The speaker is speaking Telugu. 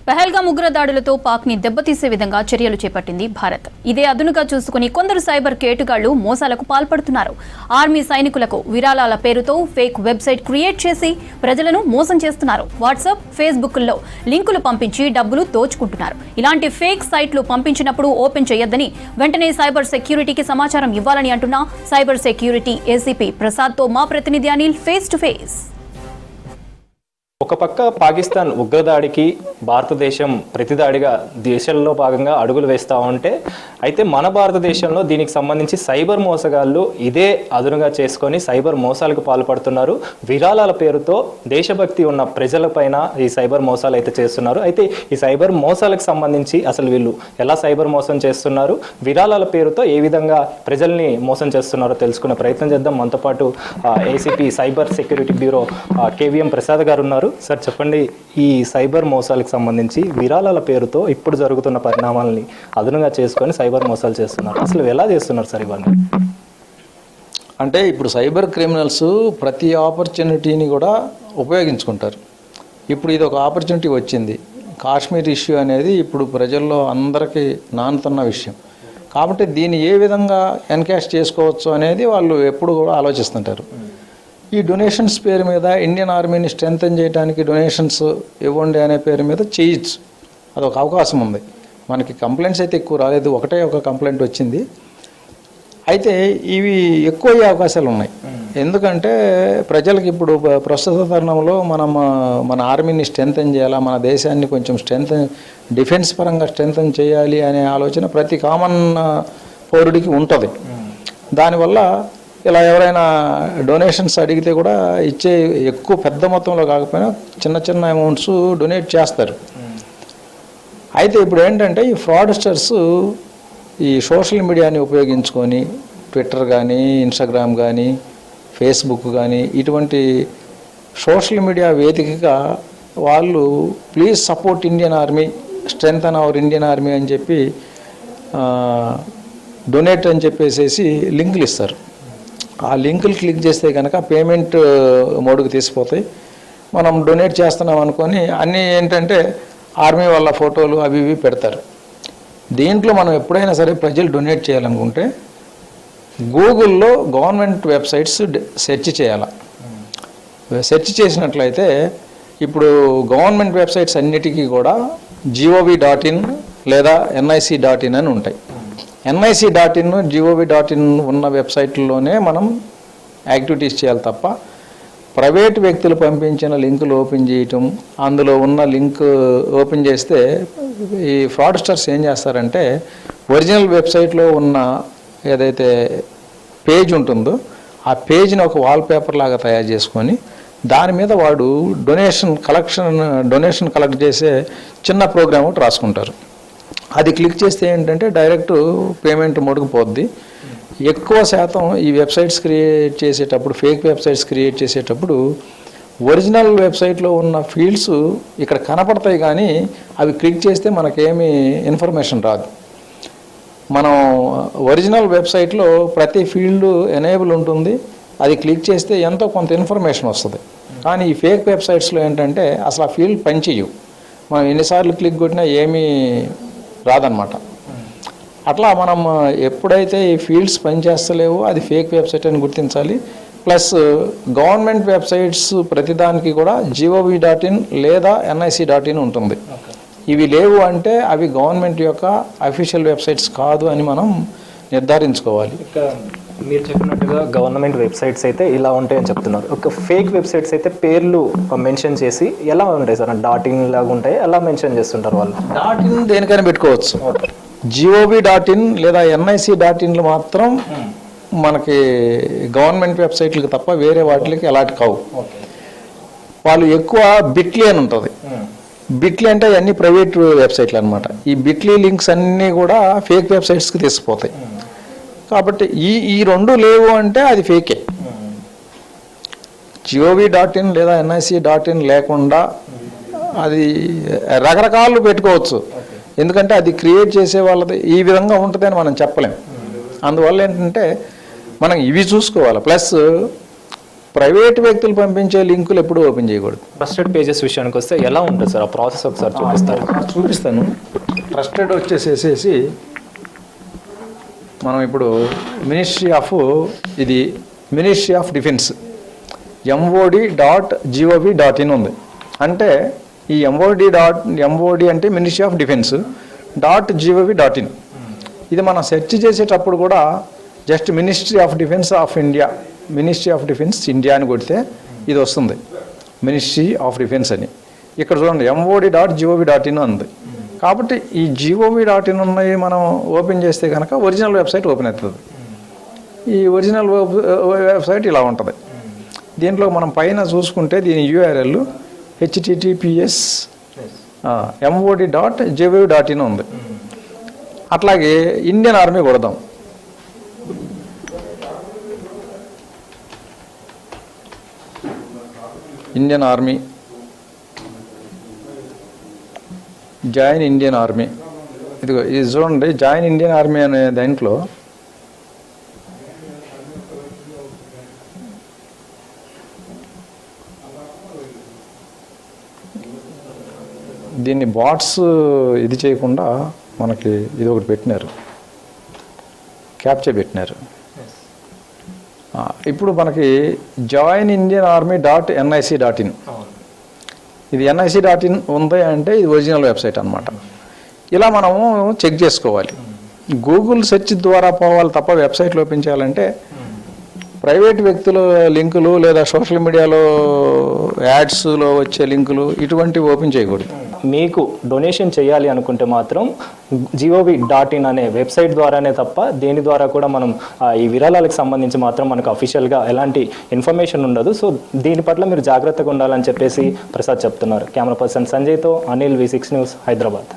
పహల్గామ్ ఉగ్రదాడులతో పాక్ ని దెబ్బతీసే విధంగా చర్యలు చేపట్టింది భారత్. ఇదే అదునుగా చూసుకుని కొందరు సైబర్ కేటుగాళ్లు మోసాలకు పాల్పడుతున్నారు. ఆర్మీ సైనికులకు విరాళాల పేరుతో ఫేక్ వెబ్సైట్ క్రియేట్ చేసి ప్రజలను మోసం చేస్తున్నారు. వాట్సాప్, ఫేస్బుక్ల్లో లింకులు పంపించి డబ్బులు దోచుకుంటున్నారు. ఇలాంటి ఫేక్ సైట్లు పంపించినప్పుడు ఓపెన్ చేయొద్దని వెంటనే సైబర్ సెక్యూరిటీకి సమాచారం ఇవ్వాలని అంటున్న సైబర్ సెక్యూరిటీ ఏసీపీ ప్రసాద్తో మా ప్రతినిధి అనిల్ ఫేస్ టు ఫేస్. ఒక పక్క పాకిస్తాన్ ఉగ్రదాడికి భారతదేశం ప్రతిదాడిగా దేశంలో భాగంగా అడుగులు వేస్తూ ఉంటే, అయితే మన భారతదేశంలో దీనికి సంబంధించి సైబర్ మోసగాళ్ళు ఇదే అదునుగా చేసుకొని సైబర్ మోసాలకు పాల్పడుతున్నారు. విరాళాల పేరుతో దేశభక్తి ఉన్న ప్రజలపైన ఈ సైబర్ మోసాలు అయితే చేస్తున్నారు. అయితే ఈ సైబర్ మోసాలకు సంబంధించి అసలు వీళ్ళు ఎలా సైబర్ మోసం చేస్తున్నారు, విరాళాల పేరుతో ఏ విధంగా ప్రజల్ని మోసం చేస్తున్నారో తెలుసుకునే ప్రయత్నం చేద్దాం. మనతో పాటు ACP cyber security bureau KVM Prasad గారు ఉన్నారు. సార్ చెప్పండి, ఈ సైబర్ మోసాలకు సంబంధించి విరాళాల పేరుతో ఇప్పుడు జరుగుతున్న పరిణామాలని అదునుగా చేసుకొని సైబర్ మోసాలు చేస్తున్నారు. అసలు ఎలా చేస్తున్నారు సార్ ఇవన్నీ? అంటే ఇప్పుడు సైబర్ క్రిమినల్స్ ప్రతి ఆపర్చునిటీని కూడా ఉపయోగించుకుంటారు. ఇప్పుడు ఇది ఒక ఆపర్చునిటీ వచ్చింది. కాశ్మీర్ ఇష్యూ అనేది ఇప్పుడు ప్రజల్లో అందరికీ నానుతున్న విషయం కాబట్టి దీన్ని ఏ విధంగా ఎన్కాష్ చేసుకోవచ్చు అనేది వాళ్ళు ఎప్పుడు కూడా ఆలోచిస్తుంటారు. ఈ డొనేషన్స్ పేరు మీద ఇండియన్ ఆర్మీని స్ట్రెంథన్ చేయడానికి డొనేషన్స్ ఇవ్వండి అనే పేరు మీద చేయొచ్చు. అదొక అవకాశం ఉంది. మనకి కంప్లైంట్స్ అయితే ఎక్కువ రాలేదు, ఒకటే ఒక కంప్లైంట్ వచ్చింది. అయితే ఇవి ఎక్కువ అయ్యే అవకాశాలు ఉన్నాయి. ఎందుకంటే ప్రజలకు ఇప్పుడు ప్రస్తుత తరుణంలో మన ఆర్మీని స్ట్రెంథన్ చేయాలా, మన దేశాన్ని కొంచెం డిఫెన్స్ పరంగా స్ట్రెంథన్ చేయాలి అనే ఆలోచన ప్రతి కామన్ పౌరుడికి ఉంటుంది. దానివల్ల ఇలా ఎవరైనా డొనేషన్స్ అడిగితే కూడా ఇచ్చే ఎక్కువ పెద్ద మొత్తంలో కాకపోయినా చిన్న చిన్న అమౌంట్స్ డొనేట్ చేస్తారు. అయితే ఇప్పుడు ఏంటంటే ఈ ఫ్రాడ్స్టర్స్ ఈ సోషల్ మీడియాని ఉపయోగించుకొని ట్విట్టర్ కానీ, ఇన్స్టాగ్రామ్ కానీ, ఫేస్బుక్ కానీ ఇటువంటి సోషల్ మీడియా వేదికగా వాళ్ళు please support Indian army, strengthen our Indian army అని చెప్పి డొనేట్ అని చెప్పేసి లింకులు ఇస్తారు. ఆ లింకులు క్లిక్ చేస్తే కనుక పేమెంట్ మోడ్కి తీసిపోతాయి. మనం డొనేట్ చేస్తున్నాం అనుకొని అన్నీ ఏంటంటే ఆర్మీ వాళ్ళ ఫోటోలు అవి ఇవి పెడతారు. దీంట్లో మనం ఎప్పుడైనా సరే ప్రజలు డొనేట్ చేయాలనుకుంటే గూగుల్లో గవర్నమెంట్ వెబ్సైట్స్ సెర్చ్ చేయాలి. సెర్చ్ చేసినట్లయితే ఇప్పుడు గవర్నమెంట్ వెబ్సైట్స్ అన్నిటికీ కూడా gov.in లేదా nic.in అని ఉంటాయి. nic.in, gov.in ఉన్న వెబ్సైట్లోనే మనం యాక్టివిటీస్ చేయాలి తప్ప ప్రైవేట్ వ్యక్తులు పంపించిన లింకులు ఓపెన్ చేయటం, అందులో ఉన్న లింక్ ఓపెన్ చేస్తే ఈ ఫ్రాడ్స్టర్స్ ఏం చేస్తారంటే ఒరిజినల్ వెబ్సైట్లో ఉన్న ఏదైతే పేజ్ ఉంటుందో ఆ పేజ్ని ఒక వాల్పేపర్ లాగా తయారు చేసుకొని దాని మీద వాడు డొనేషన్ కలెక్ట్ చేసే చిన్న ప్రోగ్రామ్ ఒకటి రాసుకుంటారు. అది క్లిక్ చేస్తే ఏంటంటే డైరెక్ట్ పేమెంట్ మోడ్కి పోద్ది. ఎక్కువ శాతం ఈ వెబ్సైట్స్ క్రియేట్ చేసేటప్పుడు, ఫేక్ వెబ్సైట్స్ క్రియేట్ చేసేటప్పుడు ఒరిజినల్ వెబ్సైట్లో ఉన్న ఫీల్డ్స్ ఇక్కడ కనపడతాయి కానీ అవి క్లిక్ చేస్తే మనకేమీ ఇన్ఫర్మేషన్ రాదు. మనం ఒరిజినల్ వెబ్సైట్లో ప్రతి ఫీల్డ్ ఎనేబుల్ ఉంటుంది. అది క్లిక్ చేస్తే ఎంతో కొంత ఇన్ఫర్మేషన్ వస్తుంది. కానీ ఈ ఫేక్ వెబ్సైట్స్లో ఏంటంటే అసలు ఆ ఫీల్డ్ పనిచేయవు. మనం ఎన్నిసార్లు క్లిక్ కొట్టినా ఏమీ రాదనమాట. అట్లా మనం ఎప్పుడైతే ఈ ఫీల్డ్స్ పనిచేస్తలేవో అది ఫేక్ వెబ్సైట్ అని గుర్తించాలి. ప్లస్ గవర్నమెంట్ వెబ్సైట్స్ ప్రతిదానికి కూడా gov.in లేదా nic.in ఉంటుంది. ఇవి లేవు అంటే అవి గవర్నమెంట్ యొక్క అఫీషియల్ వెబ్సైట్స్ కాదు అని మనం నిర్ధారించుకోవాలి. మీరు చెప్పినట్టుగా గవర్నమెంట్ వెబ్సైట్స్ అయితే ఇలా ఉంటాయని చెప్తున్నారు. ఒక ఫేక్ వెబ్సైట్స్ అయితే పేర్లు మెన్షన్ చేసి ఎలా ఉంటాయి సార్? .in లాగా ఉంటాయి, ఎలా మెన్షన్ చేస్తుంటారు వాళ్ళు? .in దేనికైనా పెట్టుకోవచ్చు. gov.in లేదా nic.inలు మాత్రం మనకి గవర్నమెంట్ వెబ్సైట్లకు తప్ప వేరే వాటికి అలాంటి కావు. వాళ్ళు ఎక్కువ బిట్లీ అని ఉంటుంది. బిట్లీ అంటే అన్ని ప్రైవేట్ వెబ్సైట్లు అనమాట. ఈ బిట్లీ లింక్స్ అన్నీ కూడా ఫేక్ వెబ్సైట్స్కి తీసుకుపోతాయి. కాబట్టి ఈ రెండు లేవు అంటే అది ఫేకే. gov.in లేదా nic.in లేకుండా అది రకరకాలు పెట్టుకోవచ్చు. ఎందుకంటే అది క్రియేట్ చేసే వాళ్ళది ఈ విధంగా ఉంటుంది అని మనం చెప్పలేం. అందువల్ల ఏంటంటే మనం ఇవి చూసుకోవాలి. ప్లస్ ప్రైవేట్ వ్యక్తులు పంపించే లింకులు ఎప్పుడూ ఓపెన్ చేయకూడదు. ట్రస్టెడ్ పేజెస్ విషయానికి వస్తే ఎలా ఉంటుంది సార్ ఆ ప్రాసెస్ ఒకసారి చూపిస్తారు? చూపిస్తాను. ట్రస్టెడ్ వచ్చేసేసి మనం ఇప్పుడు మినిస్ట్రీ ఆఫ్ డిఫెన్స్ MOD.gov.in ఉంది. అంటే ఈ MOD అంటే మినిస్ట్రీ ఆఫ్ డిఫెన్స్ .gov.in. ఇది మనం సెర్చ్ చేసేటప్పుడు కూడా just ministry of defence India అని కొడితే ఇది వస్తుంది, మినిస్ట్రీ ఆఫ్ డిఫెన్స్ అని. ఇక్కడ చూడండి MOD.gov.in ఉంది. కాబట్టి ఈ gov.in ఉన్నాయి మనం ఓపెన్ చేస్తే కనుక ఒరిజినల్ వెబ్సైట్ ఓపెన్ అవుతుంది. ఈ ఒరిజినల్ వెబ్సైట్ ఇలా ఉంటుంది. దీంట్లో మనం పైన చూసుకుంటే దీని URL https MOD.gov.in ఉంది. అట్లాగే ఇండియన్ ఆర్మీ కొడదాం. Indian army, join Indian army. ఇది చూడండి, జాయిన్ ఇండియన్ ఆర్మీ అనే దాంట్లో దీన్ని బాట్స్ ఇది చేయకుండా మనకి ఇది ఒకటి పెట్టినారు, క్యాప్చర్ పెట్టినారు. ఇప్పుడు మనకి జాయిన్ ఇండియన్ ఆర్మీ.nic.in, ఇది nic.in ఉంది అంటే ఇది ఒరిజినల్ వెబ్సైట్ అన్నమాట. ఇలా మనము చెక్ చేసుకోవాలి. గూగుల్ సెర్చ్ ద్వారా పోవాలి తప్ప వెబ్సైట్లు ఓపెన్ చేయాలంటే ప్రైవేట్ వ్యక్తుల లింకులు లేదా సోషల్ మీడియాలో యాడ్స్లో వచ్చే లింకులు ఇటువంటివి ఓపెన్ చేయకూడదు. మీకు డొనేషన్ చేయాలి అనుకుంటే మాత్రం gov.in అనే వెబ్సైట్ ద్వారానే తప్ప దేని ద్వారా కూడా మనం ఈ విరాళాలకు సంబంధించి మాత్రం మనకు అఫీషియల్గా ఎలాంటి ఇన్ఫర్మేషన్ ఉండదు. సో దీని పట్ల మీరు జాగ్రత్తగా ఉండాలని చెప్పేసి ప్రసాద్ చెప్తున్నారు. కెమెరా పర్సన్ సంజయ్తో అనిల్, V6 న్యూస్, హైదరాబాద్.